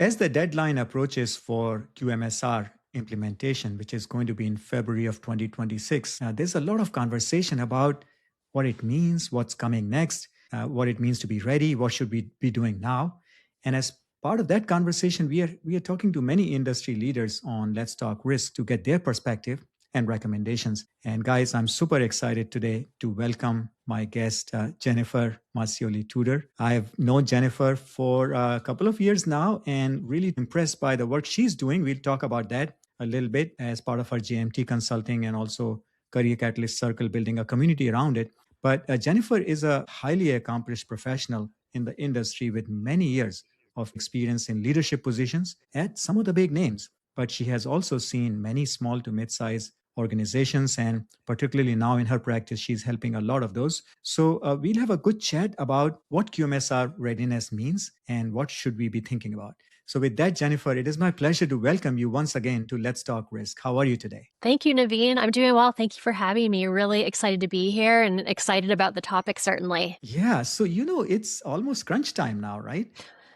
As the deadline approaches for QMSR implementation, which is going to be in February of 2026, there's a lot of conversation about what it means, what's coming next, what it means to be ready, what should we be doing now. And as part of that conversation, we are talking to many industry leaders on Let's Talk Risk to get their perspective and recommendations. And guys, I'm super excited today to welcome my guest, Jennifer Mascioli-Tudor. I've known Jennifer for a couple of years now and really impressed by the work she's doing. We'll talk about that a little bit as part of her JMT consulting and also Career Catalyst Circle, building a community around it. But Jennifer is a highly accomplished professional in the industry with many years of experience in leadership positions at some of the big names. But she has also seen many small to mid-sized organizations, and particularly now in her practice, she's helping a lot of those. So we'll have a good chat about what QMSR readiness means and what should we be thinking about. So with that, Jennifer, it is my pleasure to welcome you once again to Let's Talk Risk. How are you today? Thank you, Naveen. I'm doing well. Thank you for having me. Really excited to be here and excited about the topic, certainly. Yeah, so it's almost crunch time now, right?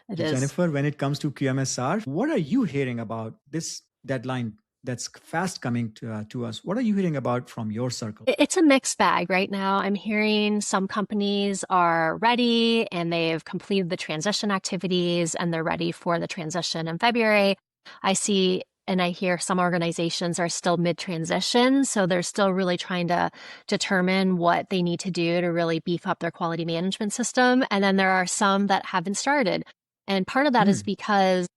It is. Jennifer, when it comes to QMSR, what are you hearing about this deadline that's fast coming to us? What are you hearing about from your circle? It's a mixed bag right now. I'm hearing some companies are ready and they've completed the transition activities and they're ready for the transition in February. I see and I hear some organizations are still mid-transition, so they're still really trying to determine what they need to do to really beef up their quality management system. And then there are some that haven't started. And part of that is because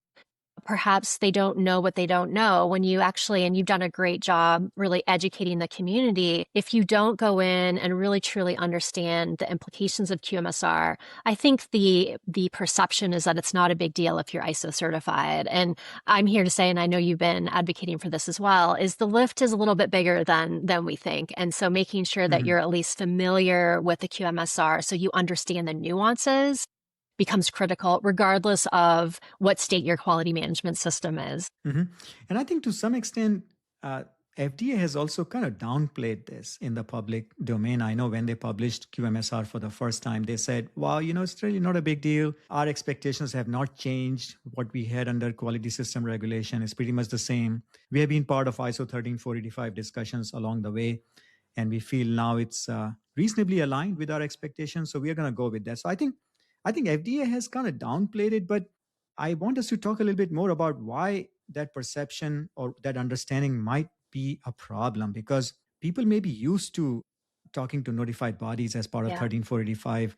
perhaps they don't know what they don't know. When you actually, and you've done a great job really educating the community, if you don't go in and really truly understand the implications of QMSR, I think the perception is that it's not a big deal if you're ISO certified. And I'm here to say, and I know you've been advocating for this as well, is the lift is a little bit bigger than we think. And so making sure that you're at least familiar with the QMSR so you understand the nuances becomes critical regardless of what state your quality management system is. And I think to some extent, FDA has also kind of downplayed this in the public domain. I know when they published QMSR for the first time, they said, wow, it's really not a big deal. Our expectations have not changed. What we had under quality system regulation is pretty much the same. We have been part of ISO 13485 discussions along the way, and we feel now it's reasonably aligned with our expectations. So we are going to go with that. So I think FDA has kind of downplayed it, but I want us to talk a little bit more about why that perception or that understanding might be a problem, because people may be used to talking to notified bodies as part of 13485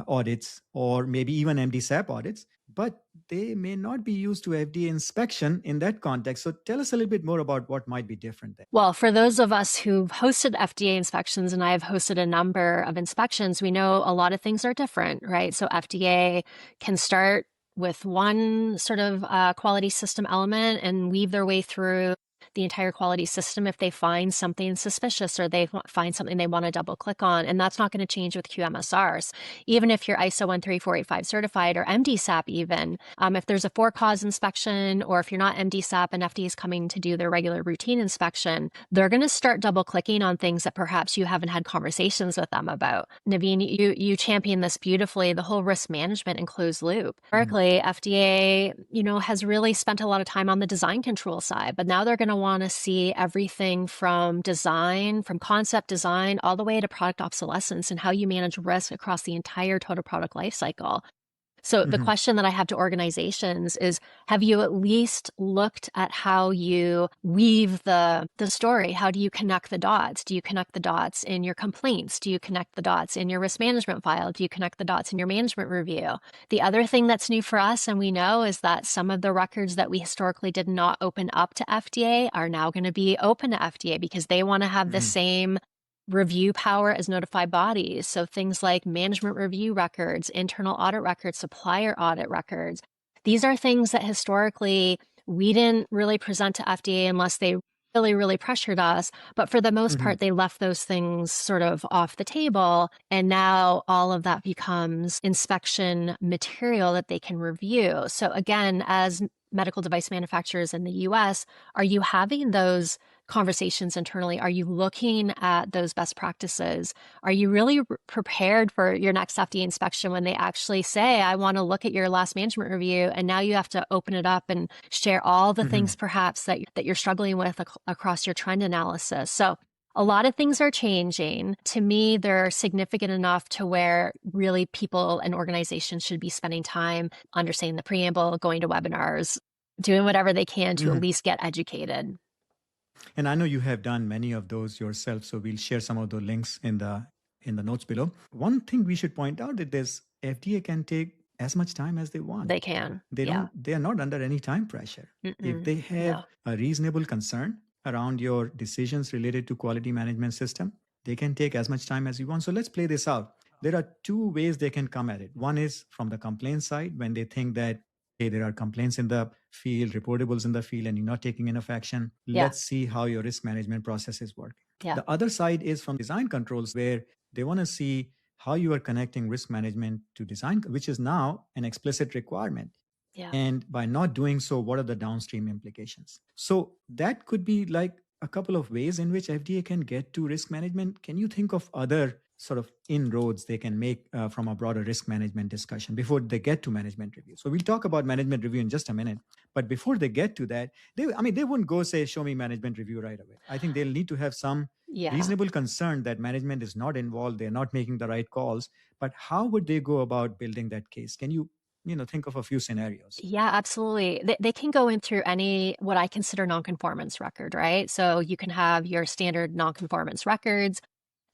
audits, or maybe even MDSAP audits, but they may not be used to FDA inspection in that context. So tell us a little bit more about what might be different there. Well, for those of us who've hosted FDA inspections, and I have hosted a number of inspections, we know a lot of things are different, right? So FDA can start with one sort of quality system element and weave their way through the entire quality system if they find something suspicious or they find something they want to double click on. And that's not going to change with QMSRs. Even if you're ISO 13485 certified or MDSAP even, if there's a for-cause inspection or if you're not MDSAP and FDA is coming to do their regular routine inspection, they're going to start double clicking on things that perhaps you haven't had conversations with them about. Naveen, you champion this beautifully, the whole risk management and closed loop. Historically, FDA, has really spent a lot of time on the design control side, but now they're going to want to see everything from design, from concept design, all the way to product obsolescence and how you manage risk across the entire total product lifecycle. So the question that I have to organizations is, have you at least looked at how you weave the story? How do you connect the dots? Do you connect the dots in your complaints? Do you connect the dots in your risk management file? Do you connect the dots in your management review? The other thing that's new for us, and we know, is that some of the records that we historically did not open up to FDA are now going to be open to FDA because they want to have the same review power as notified bodies. So things like management review records, internal audit records, supplier audit records. These are things that historically we didn't really present to FDA unless they really, really pressured us. But for the most part, they left those things sort of off the table. And now all of that becomes inspection material that they can review. So again, as medical device manufacturers in the US, are you having those conversations internally? Are you looking at those best practices? Are you really prepared for your next FDA inspection when they actually say, I want to look at your last management review, and now you have to open it up and share all the things perhaps that you're struggling with across your trend analysis. So a lot of things are changing. To me, they're significant enough to where really people and organizations should be spending time understanding the preamble, going to webinars, doing whatever they can to at least get educated. And I know you have done many of those yourself, so we'll share some of the links in the notes below. One thing we should point out that this FDA can take as much time as they want. They can. They are not under any time pressure. If they have a reasonable concern around your decisions related to quality management system, they can take as much time as you want. So let's play this out. There are two ways they can come at it. One is from the complaint side, when they think that, hey, there are complaints in the field, reportables in the field, and you're not taking enough action. Let's see how your risk management process is working. The other side is from design controls, where they want to see how you are connecting risk management to design, which is now an explicit requirement. And by not doing so, what are the downstream implications? So that could be like a couple of ways in which FDA can get to risk management. Can you think of other sort of inroads they can make from a broader risk management discussion before they get to management review? So we'll talk about management review in just a minute. But before they get to that, they wouldn't go say, show me management review right away. I think they'll need to have some reasonable concern that management is not involved, they're not making the right calls. But how would they go about building that case? Can you think of a few scenarios? Yeah, absolutely. They can go in through any, what I consider nonconformance record, right? So you can have your standard nonconformance records,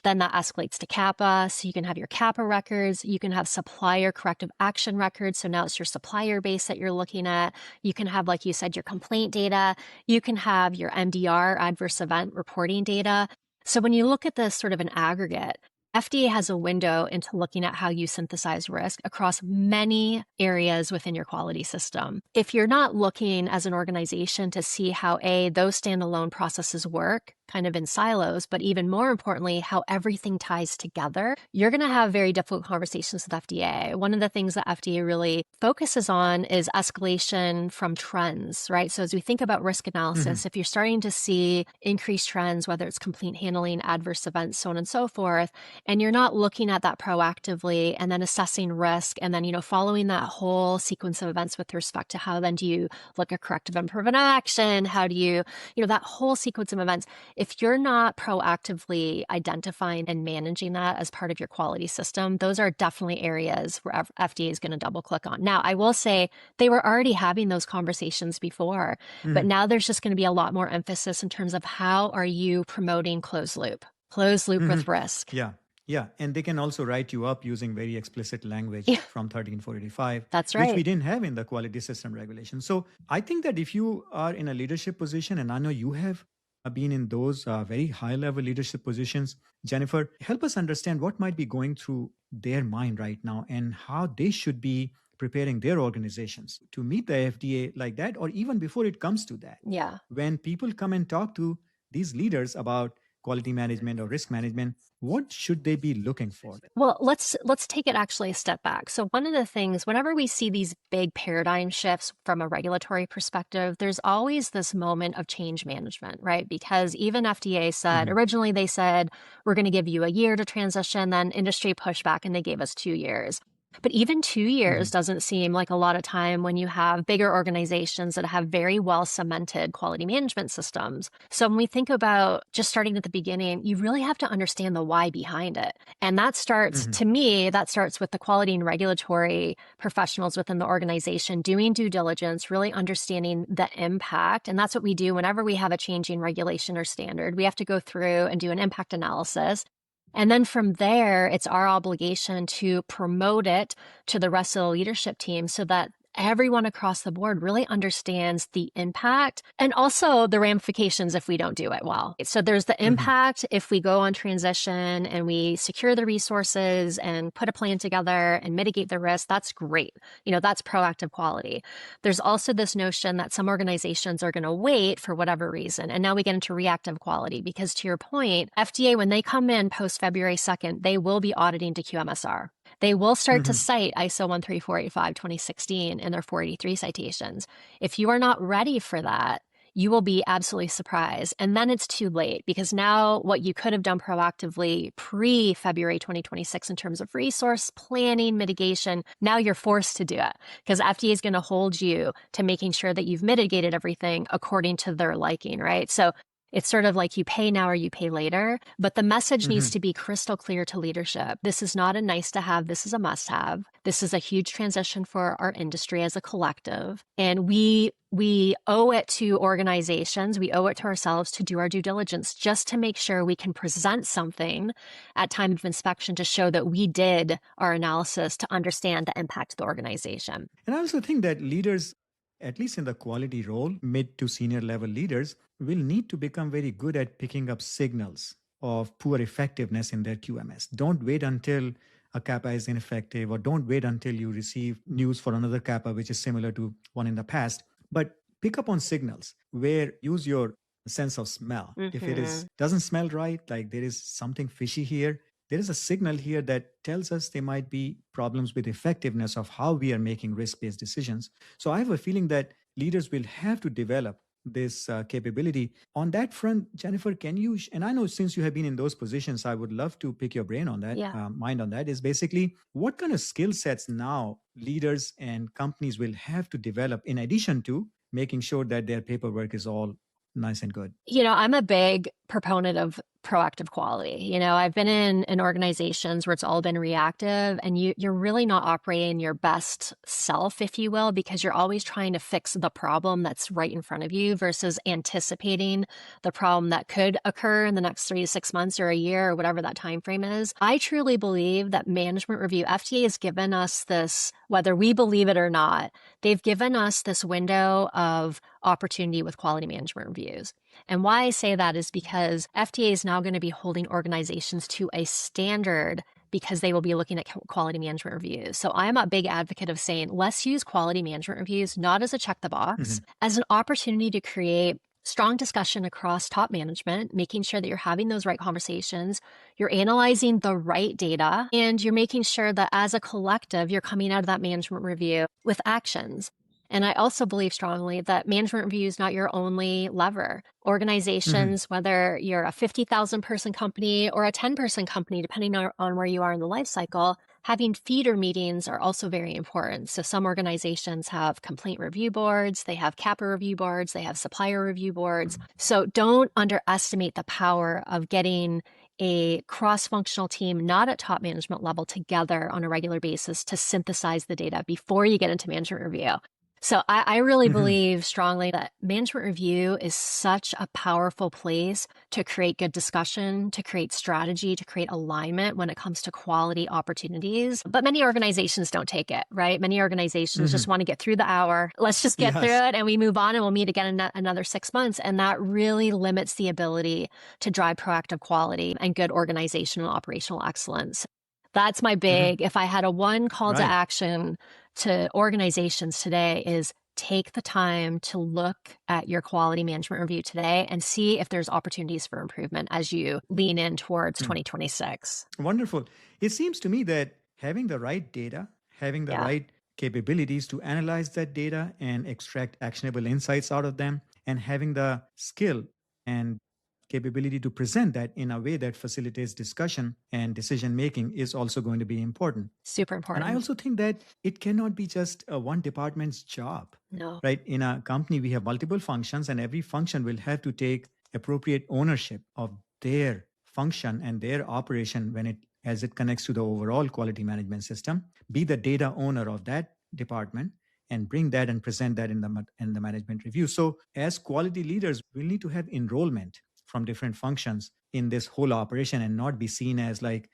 then that escalates to CAPA. So you can have your CAPA records, you can have supplier corrective action records. So now it's your supplier base that you're looking at. You can have, like you said, your complaint data. You can have your MDR, adverse event reporting data. So when you look at this sort of an aggregate, FDA has a window into looking at how you synthesize risk across many areas within your quality system. If you're not looking as an organization to see how those standalone processes work, kind of in silos, but even more importantly, how everything ties together, you're going to have very difficult conversations with FDA. One of the things that FDA really focuses on is escalation from trends, right? So as we think about risk analysis, if you're starting to see increased trends, whether it's complaint handling, adverse events, so on and so forth, and you're not looking at that proactively and then assessing risk and then, following that whole sequence of events with respect to how then do you look at corrective and preventive action? How do you, that whole sequence of events, if you're not proactively identifying and managing that as part of your quality system, those are definitely areas where FDA is going to double click on. Now, I will say they were already having those conversations before, but now there's just going to be a lot more emphasis in terms of how are you promoting closed loop with risk. Yeah. And they can also write you up using very explicit language from 13485. That's right. Which we didn't have in the quality system regulation. So I think that if you are in a leadership position, and I know you have been in those very high level leadership positions, Jennifer, help us understand what might be going through their mind right now and how they should be preparing their organizations to meet the FDA like that, or even before it comes to that. Yeah. When people come and talk to these leaders about quality management or risk management, what should they be looking for? Well, let's take it actually a step back. So one of the things, whenever we see these big paradigm shifts from a regulatory perspective, there's always this moment of change management, right? Because even FDA said, originally they said, we're going to give you a year to transition, then industry pushed back and they gave us 2 years. But even 2 years doesn't seem like a lot of time when you have bigger organizations that have very well cemented quality management systems. So when we think about just starting at the beginning, you really have to understand the why behind it. And that starts, to me, that starts with the quality and regulatory professionals within the organization doing due diligence, really understanding the impact. And that's what we do whenever we have a changing regulation or standard. We have to go through and do an impact analysis. And then from there, it's our obligation to promote it to the rest of the leadership team so that everyone across the board really understands the impact and also the ramifications if we don't do it well. So there's the impact if we go on transition and we secure the resources and put a plan together and mitigate the risk. That's great. That's proactive quality. There's also this notion that some organizations are going to wait for whatever reason. And now we get into reactive quality because, to your point, FDA, when they come in post February 2nd, they will be auditing to QMSR. They will start to cite ISO 13485 2016 in their 483 citations. If you are not ready for that, you will be absolutely surprised. And then it's too late, because now what you could have done proactively pre-February 2026 in terms of resource planning, mitigation, now you're forced to do it, because FDA is going to hold you to making sure that you've mitigated everything according to their liking, right? So it's sort of like you pay now or you pay later, but the message needs to be crystal clear to leadership. This is not a nice to have. This is a must have. This is a huge transition for our industry as a collective. And we owe it to organizations, we owe it to ourselves to do our due diligence, just to make sure we can present something at time of inspection to show that we did our analysis to understand the impact of the organization. And I also think that leaders, at least in the quality role, mid to senior level leaders, will need to become very good at picking up signals of poor effectiveness in their QMS. Don't wait until a CAPA is ineffective, or don't wait until you receive news for another CAPA which is similar to one in the past, but pick up on signals where use your sense of smell. If it doesn't smell right, like there is something fishy here, there is a signal here that tells us there might be problems with effectiveness of how we are making risk-based decisions. So I have a feeling that leaders will have to develop this capability. On that front, Jennifer, can you, and I know since you have been in those positions, I would love to pick your brain on that, mind on that, is basically what kind of skill sets now leaders and companies will have to develop in addition to making sure that their paperwork is all nice and good? I'm a big proponent of proactive quality. I've been in organizations where it's all been reactive, and you're really not operating your best self, if you will, because you're always trying to fix the problem that's right in front of you versus anticipating the problem that could occur in the next 3 to 6 months or a year or whatever that time frame is. I truly believe that management review, FDA has given us this, whether we believe it or not, they've given us this window of opportunity with quality management reviews. And why I say that is because FDA is now going to be holding organizations to a standard, because they will be looking at quality management reviews. So I'm a big advocate of saying, let's use quality management reviews not as a check the box, as an opportunity to create strong discussion across top management, making sure that you're having those right conversations, you're analyzing the right data, and you're making sure that as a collective, you're coming out of that management review with actions. And I also believe strongly that management review is not your only lever. Organizations, whether you're a 50,000 person company or a 10-person company, depending on where you are in the life cycle, having feeder meetings are also very important. So some organizations have complaint review boards, they have CAPA review boards, they have supplier review boards. So don't underestimate the power of getting a cross-functional team, not at top management level, together on a regular basis to synthesize the data before you get into management review. So I really believe strongly that management review is such a powerful place to create good discussion, to create strategy, to create alignment when it comes to quality opportunities. But many organizations don't take it, right? Many organizations just want to get through the hour. Let's just get through it and we move on and we'll meet again in another 6 months. And that really limits the ability to drive proactive quality and good organizational operational excellence. That's my big, if I had a one call to action to organizations today, is take the time to look at your quality management review today and see if there's opportunities for improvement as you lean in towards 2026. Wonderful. It seems to me that having the right data, having the right capabilities to analyze that data and extract actionable insights out of them, and having the skill and capability to present that in a way that facilitates discussion and decision making is also going to be important. Super important. And I also think that it cannot be just one department's job. No. Right? In a company, we have multiple functions, and every function will have to take appropriate ownership of their function and their operation as it connects to the overall quality management system. Be the data owner of that department and bring that and present that in the management review. So as quality leaders, we'll need to have enrollment from different functions in this whole operation and not be seen as like,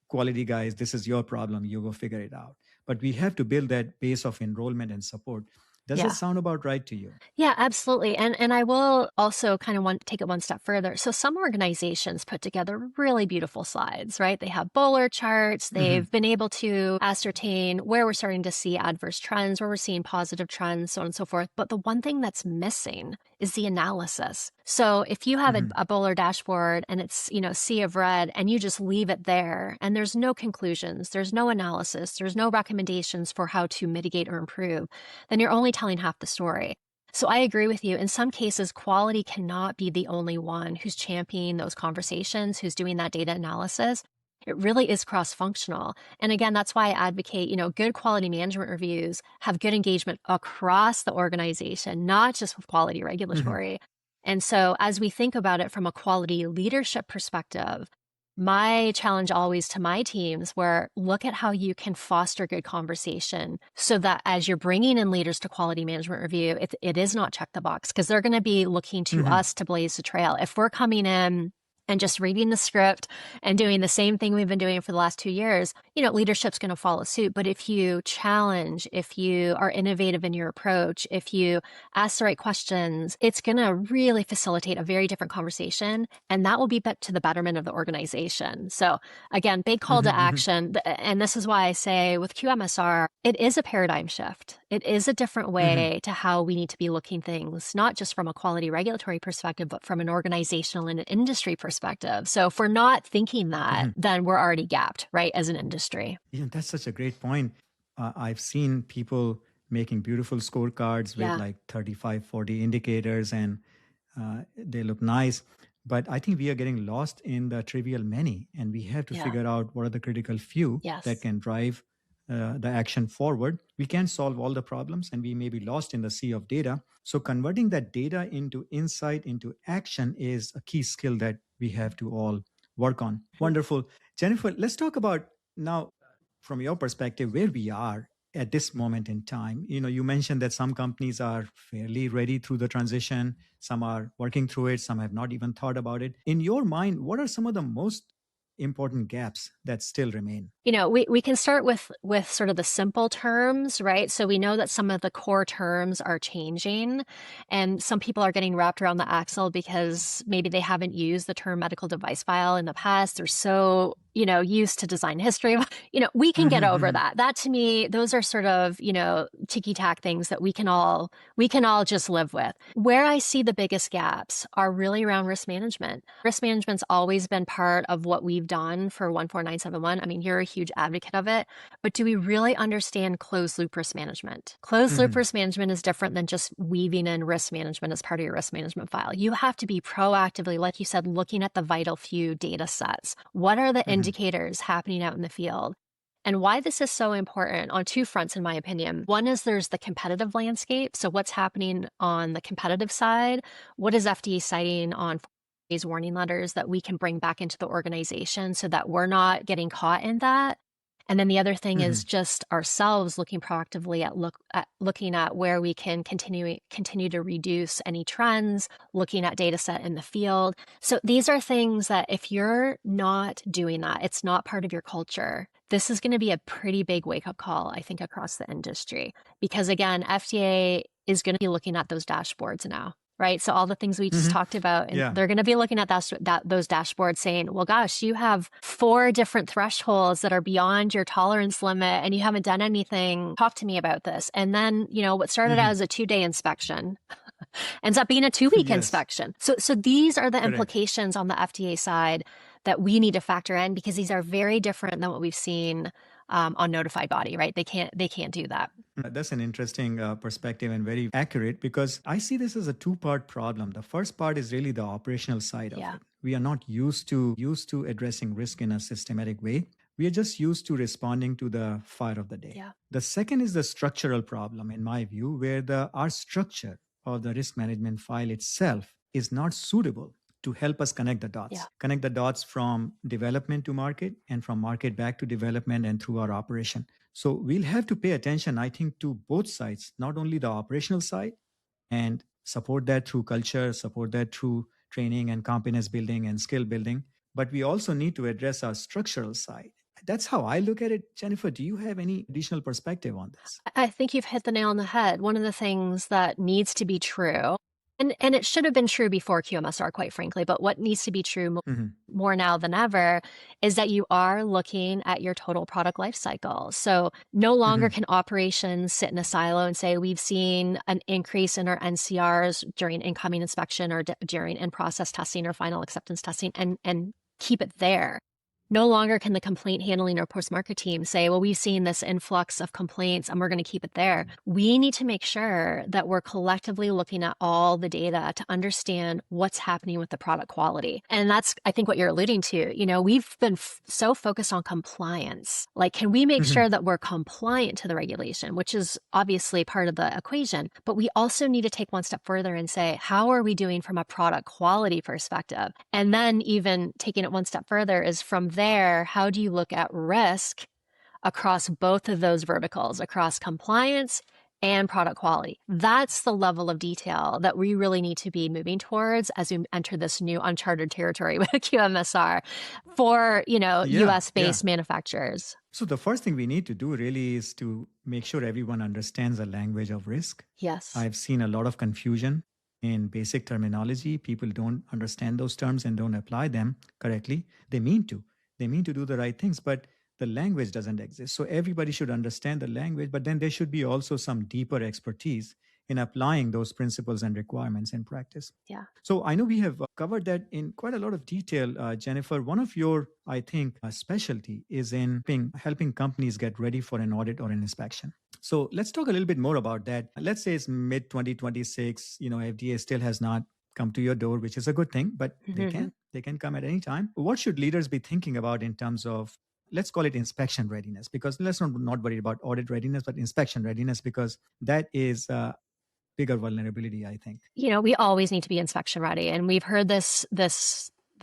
quality guys, this is your problem, you go figure it out. But we have to build that base of enrollment and support. Does that sound about right to you? Yeah, absolutely. And I will also kind of want to take it one step further. So some organizations put together really beautiful slides, right? They have bowler charts. They've been able to ascertain where we're starting to see adverse trends, where we're seeing positive trends, so on and so forth. But the one thing that's missing is the analysis. So if you have a bowler dashboard and it's, sea of red, and you just leave it there and there's no conclusions, there's no analysis, there's no recommendations for how to mitigate or improve, then you're only telling half the story. So I agree with you. In some cases, quality cannot be the only one who's championing those conversations, who's doing that data analysis. It really is cross-functional. And again, that's why I advocate, good quality management reviews have good engagement across the organization, not just with quality regulatory. And so as we think about it from a quality leadership perspective, my challenge always to my teams were look at how you can foster good conversation so that as you're bringing in leaders to quality management review, it is not check the box, because they're going to be looking to us to blaze the trail. If we're coming in and just reading the script and doing the same thing we've been doing for the last 2 years, leadership's going to follow suit. But if you challenge, if you are innovative in your approach, if you ask the right questions, it's going to really facilitate a very different conversation. And that will be to the betterment of the organization. So again, big call to action. And this is why I say with QMSR, it is a paradigm shift. It is a different way to how we need to be looking things, not just from a quality regulatory perspective, but from an organizational and an industry perspective. So if we're not thinking that, then we're already gapped, right, as an industry. Yeah, that's such a great point. I've seen people making beautiful scorecards with like 35, 40 indicators, and they look nice. But I think we are getting lost in the trivial many, and we have to figure out what are the critical few that can drive the action forward. We can't solve all the problems, and we may be lost in the sea of data. So converting that data into insight, into action is a key skill that we have to all work on. Wonderful. Jennifer, let's talk about now, from your perspective, where we are at this moment in time. You mentioned that some companies are fairly ready through the transition. Some are working through it. Some have not even thought about it. In your mind, what are some of the most important gaps that still remain? We can start with sort of the simple terms, right? So we know that some of the core terms are changing, and some people are getting wrapped around the axle because maybe they haven't used the term medical device file in the past. They're so used to design history. We can get over that. That to me, those are sort of, ticky-tack things that we can all just live with. Where I see the biggest gaps are really around risk management. Risk management's always been part of what we've done for 14971. I mean, you're a huge advocate of it, but do we really understand closed loop risk management? Closed loop risk management is different than just weaving in risk management as part of your risk management file. You have to be proactively, like you said, looking at the vital few data sets. What are the indicators happening out in the field? And why this is so important on two fronts, in my opinion. One is there's the competitive landscape. So what's happening on the competitive side? What is FDA citing on these warning letters that we can bring back into the organization so that we're not getting caught in that? And then the other thing is just ourselves looking proactively at looking at where we can continue to reduce any trends, looking at data set in the field. So these are things that if you're not doing that, it's not part of your culture. This is going to be a pretty big wake-up call, I think, across the industry. Because again, FDA is going to be looking at those dashboards now. Right. So all the things we just talked about, and they're going to be looking at those dashboards saying, well, gosh, you have 4 different thresholds that are beyond your tolerance limit and you haven't done anything. Talk to me about this. And then, what started out as a 2-day inspection ends up being a 2-week inspection. So these are the implications on the FDA side that we need to factor in, because these are very different than what we've seen on notified body, right? They can't do that. That's an interesting perspective and very accurate, because I see this as a 2-part problem. The first part is really the operational side of it. We are not used to addressing risk in a systematic way. We are just used to responding to the fire of the day. The second is the structural problem, in my view, where our structure of the risk management file itself is not suitable to help us connect the dots. Connect the dots from development to market, and from market back to development and through our operation. So we'll have to pay attention, I think, to both sides, not only the operational side, and support that through culture, support that through training and competence building and skill building. But we also need to address our structural side. That's how I look at it. Jennifer, do you have any additional perspective on this? I think you've hit the nail on the head. One of the things that needs to be true, and it should have been true before QMSR, quite frankly, but what needs to be true more now than ever is that you are looking at your total product life cycle. So no longer can operations sit in a silo and say, we've seen an increase in our NCRs during incoming inspection or during in-process testing or final acceptance testing, and keep it there. No longer can the complaint handling or post-market team say, well, we've seen this influx of complaints and we're going to keep it there. We need to make sure that we're collectively looking at all the data to understand what's happening with the product quality. And that's, I think, what you're alluding to. You know, we've been so focused on compliance. Like, can we make sure that we're compliant to the regulation, which is obviously part of the equation, but we also need to take one step further and say, how are we doing from a product quality perspective? And then even taking it one step further is from there, how do you look at risk across both of those verticals, across compliance and product quality? That's the level of detail that we really need to be moving towards as we enter this new uncharted territory with QMSR for, US-based manufacturers. So the first thing we need to do really is to make sure everyone understands the language of risk. Yes. I've seen a lot of confusion in basic terminology. People don't understand those terms and don't apply them correctly. They mean to do the right things, but the language doesn't exist. So everybody should understand the language, but then there should be also some deeper expertise in applying those principles and requirements in practice. Yeah. So I know we have covered that in quite a lot of detail, Jennifer. One of your, I think, specialty is in helping companies get ready for an audit or an inspection. So let's talk a little bit more about that. Let's say it's mid 2026, FDA still has not come to your door, which is a good thing, but they can come at any time. What should leaders be thinking about in terms of, let's call it inspection readiness, because let's not worry about audit readiness, but inspection readiness, because that is bigger vulnerability, I think. We always need to be inspection ready. And we've heard this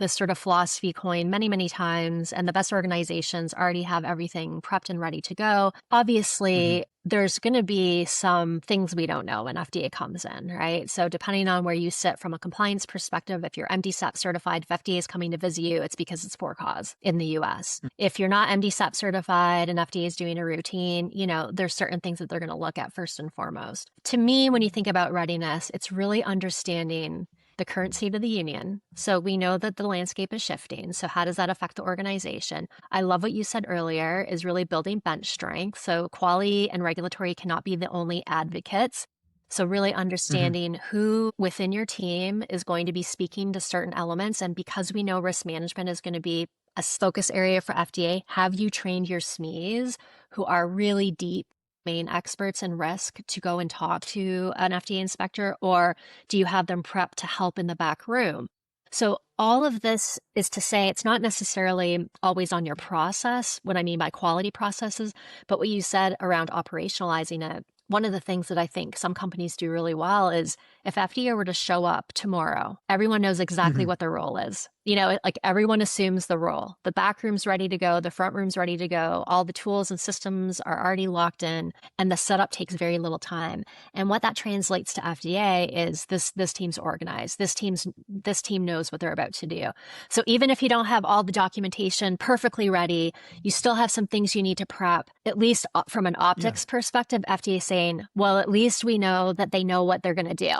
sort of philosophy coined many, many times. And the best organizations already have everything prepped and ready to go. Obviously, there's going to be some things we don't know when FDA comes in, right? So depending on where you sit from a compliance perspective, if you're MDSAP certified, if FDA is coming to visit you, it's because it's for cause in the US. If you're not MDSAP certified and FDA is doing a routine, there's certain things that they're going to look at first and foremost. To me, when you think about readiness, it's really understanding the current state of the union. So we know that the landscape is shifting. So how does that affect the organization? I love what you said earlier is really building bench strength. So quality and regulatory cannot be the only advocates. So really understanding who within your team is going to be speaking to certain elements. And because we know risk management is going to be a focus area for FDA, have you trained your SMEs who are really deep main experts in risk to go and talk to an FDA inspector, or do you have them prepped to help in the back room? So all of this is to say it's not necessarily always on your process, what I mean by quality processes, but what you said around operationalizing it. One of the things that I think some companies do really well is if FDA were to show up tomorrow, everyone knows exactly what their role is. Like everyone assumes the role. The back room's ready to go. The front room's ready to go. All the tools and systems are already locked in, and the setup takes very little time. And what that translates to FDA is this team's organized. This team knows what they're about to do. So even if you don't have all the documentation perfectly ready, you still have some things you need to prep, at least from an optics perspective. FDA saying, well, at least we know that they know what they're going to do.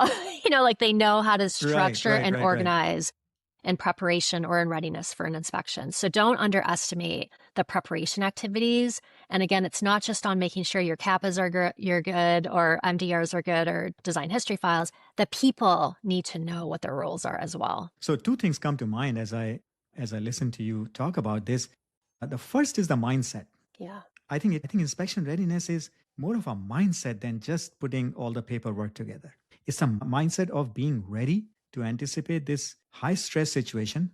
Like they know how to structure and organize in preparation or in readiness for an inspection. So don't underestimate the preparation activities. And again, it's not just on making sure your CAPAs are good or MDRs are good or design history files. The people need to know what their roles are as well. So two things come to mind as I listen to you talk about this. The first is the mindset. Yeah. I think inspection readiness is more of a mindset than just putting all the paperwork together. It's a mindset of being ready to anticipate this high stress situation.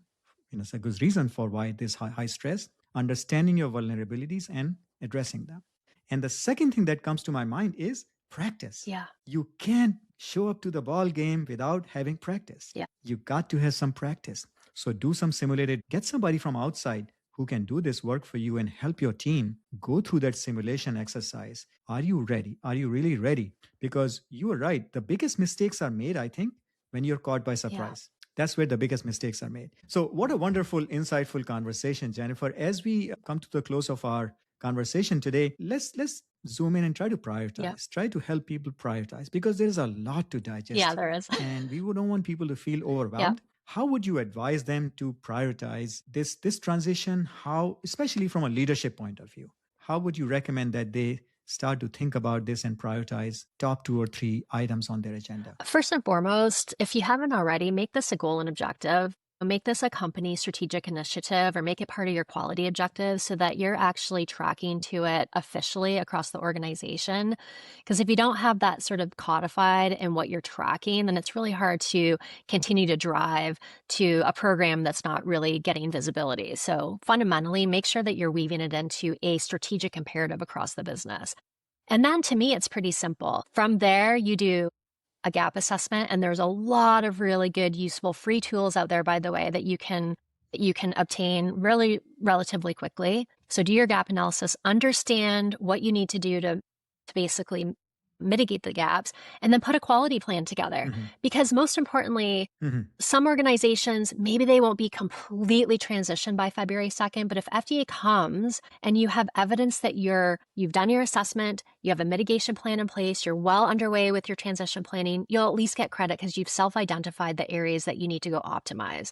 It's a good reason for why this high stress, understanding your vulnerabilities and addressing them. And the second thing that comes to my mind is practice. Yeah. You can't show up to the ball game without having practice. Yeah. You got to have some practice. So do some simulated, get somebody from outside who can do this work for you and help your team go through that simulation exercise. Are you ready? Are you really ready? Because you are right. The biggest mistakes are made, I think, when you're caught by surprise. Yeah. That's where the biggest mistakes are made. So what a wonderful, insightful conversation, Jennifer. As we come to the close of our conversation today, let's zoom in and try to prioritize, try to help people prioritize, because there's a lot to digest. Yeah, there is. And we don't want people to feel overwhelmed. Yeah. How would you advise them to prioritize this transition? How, especially from a leadership point of view, how would you recommend that they start to think about this and prioritize top 2 or 3 items on their agenda? First and foremost, if you haven't already, make this a goal and objective. Make this a company strategic initiative or make it part of your quality objectives so that you're actually tracking to it officially across the organization. Because if you don't have that sort of codified in what you're tracking, then it's really hard to continue to drive to a program that's not really getting visibility. So fundamentally, make sure that you're weaving it into a strategic imperative across the business. And then to me, it's pretty simple. From there, you do a gap assessment, and there's a lot of really good, useful free tools out there, by the way, that you can obtain really relatively quickly. So do your gap analysis, understand what you need to do to basically mitigate the gaps, and then put a quality plan together. Because most importantly, some organizations, maybe they won't be completely transitioned by February 2nd, but if FDA comes and you have evidence that you've done your assessment, you have a mitigation plan in place, you're well underway with your transition planning, you'll at least get credit because you've self-identified the areas that you need to go optimize.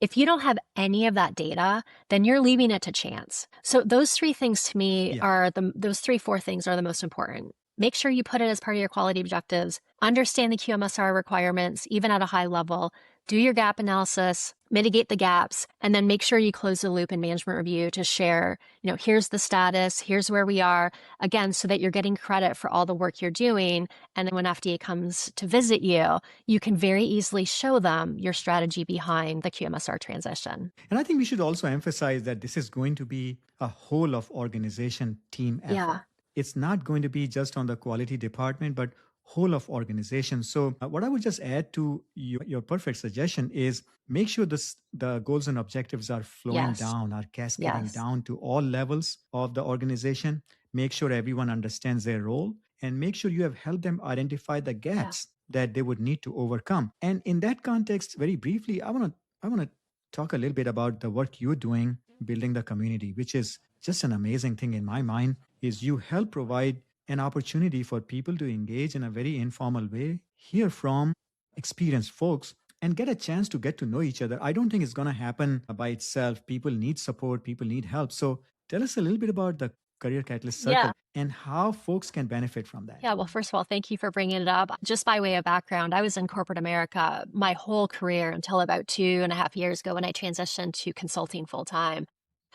If you don't have any of that data, then you're leaving it to chance. So those three things to me those 4 things are the most important. Make sure you put it as part of your quality objectives, understand the QMSR requirements, even at a high level, do your gap analysis, mitigate the gaps, and then make sure you close the loop in management review to share, here's the status, here's where we are, again, so that you're getting credit for all the work you're doing. And then when FDA comes to visit you, you can very easily show them your strategy behind the QMSR transition. And I think we should also emphasize that this is going to be a whole of organization team effort. Yeah. It's not going to be just on the quality department, but whole of organization. So what I would just add to your perfect suggestion is make sure the goals and objectives are flowing down, are cascading down to all levels of the organization. Make sure everyone understands their role and make sure you have helped them identify the gaps that they would need to overcome. And in that context, very briefly, I want to talk a little bit about the work you're doing building the community, which is just an amazing thing in my mind. Is you help provide an opportunity for people to engage in a very informal way, hear from experienced folks, and get a chance to get to know each other. I don't think it's going to happen by itself. People need support, people need help. So tell us a little bit about the Career Catalyst Circle and how folks can benefit from that. Yeah, well, first of all, thank you for bringing it up. Just by way of background, I was in corporate America my whole career until about 2.5 years ago when I transitioned to consulting full time.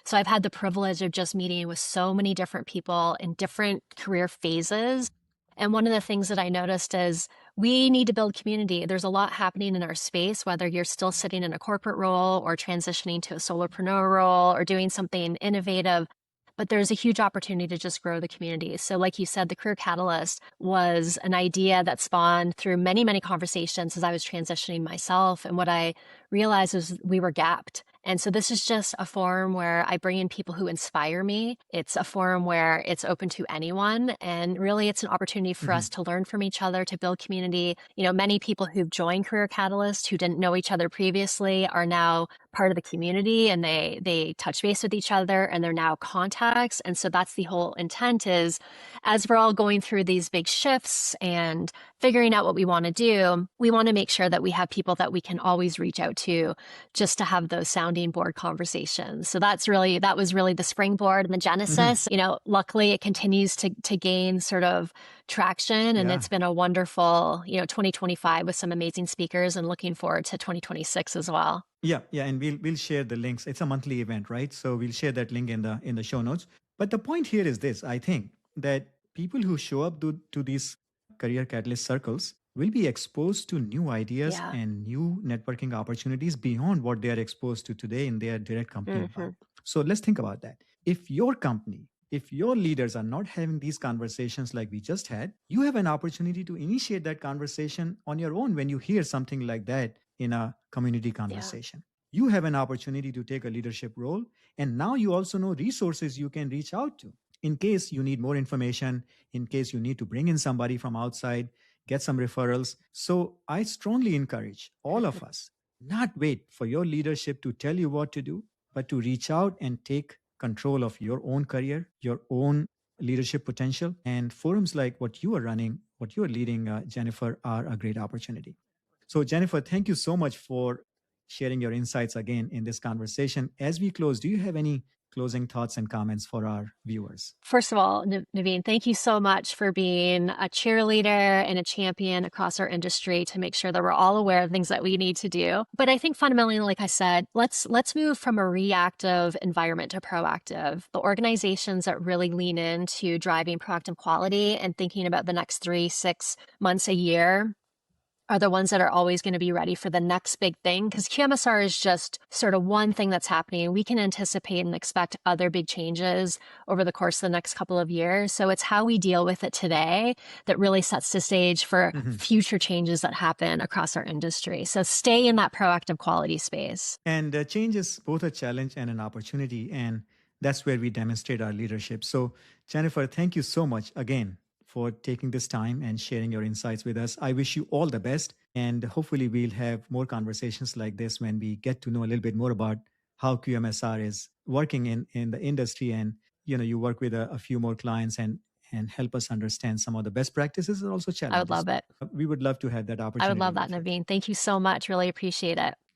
So I've had the privilege of just meeting with so many different people in different career phases. And one of the things that I noticed is we need to build community. There's a lot happening in our space, whether you're still sitting in a corporate role or transitioning to a solopreneur role or doing something innovative. But there's a huge opportunity to just grow the community. So like you said, the Career Catalyst was an idea that spawned through many, many conversations as I was transitioning myself. And what I realized is we were gapped. And so this is just a forum where I bring in people who inspire me. It's a forum where it's open to anyone. And really, it's an opportunity for us to learn from each other, to build community. Many people who've joined Career Catalyst who didn't know each other previously are now part of the community, and they touch base with each other, and they're now contacts. And so that's the whole intent is, as we're all going through these big shifts and figuring out what we want to do, we want to make sure that we have people that we can always reach out to just to have those sounding board conversations. So that was really the springboard and the genesis. Luckily it continues to gain sort of traction, and it's been a wonderful, 2025 with some amazing speakers, and looking forward to 2026 as well. Yeah, and we'll share the links. It's a monthly event, right? So we'll share that link in the show notes. But the point here is this: I think that people who show up to these Career Catalyst circles will be exposed to new ideas and new networking opportunities beyond what they are exposed to today in their direct company environment. So let's think about that. If your company, if your leaders are not having these conversations like we just had, you have an opportunity to initiate that conversation on your own when you hear something like that in a community conversation. You have an opportunity to take a leadership role, and now you also know resources you can reach out to in case you need more information, in case you need to bring in somebody from outside, get some referrals. So I strongly encourage all of us not wait for your leadership to tell you what to do, but to reach out and take control of your own career, your own leadership potential. And forums like what you are running, what you are leading, Jennifer, are a great opportunity. So Jennifer, thank you so much for sharing your insights again in this conversation. As we close, do you have any closing thoughts and comments for our viewers. First of all, Naveen, thank you so much for being a cheerleader and a champion across our industry to make sure that we're all aware of things that we need to do. But I think fundamentally, like I said, let's move from a reactive environment to proactive. The organizations that really lean into driving proactive quality and thinking about the next 3, 6 months, a year are the ones that are always going to be ready for the next big thing, because QMSR is just sort of one thing that's happening. We can anticipate and expect other big changes over the course of the next couple of years. So it's how we deal with it today that really sets the stage for future changes that happen across our industry. So stay in that proactive quality space. And change is both a challenge and an opportunity. And that's where we demonstrate our leadership. So, Jennifer, thank you so much again for taking this time and sharing your insights with us. I wish you all the best. And hopefully, we'll have more conversations like this when we get to know a little bit more about how QMSR is working in the industry. And you work with a few more clients and help us understand some of the best practices and also challenges. I would love it. We would love to have that opportunity. I would love that, Naveen. Thank you so much. Really appreciate it.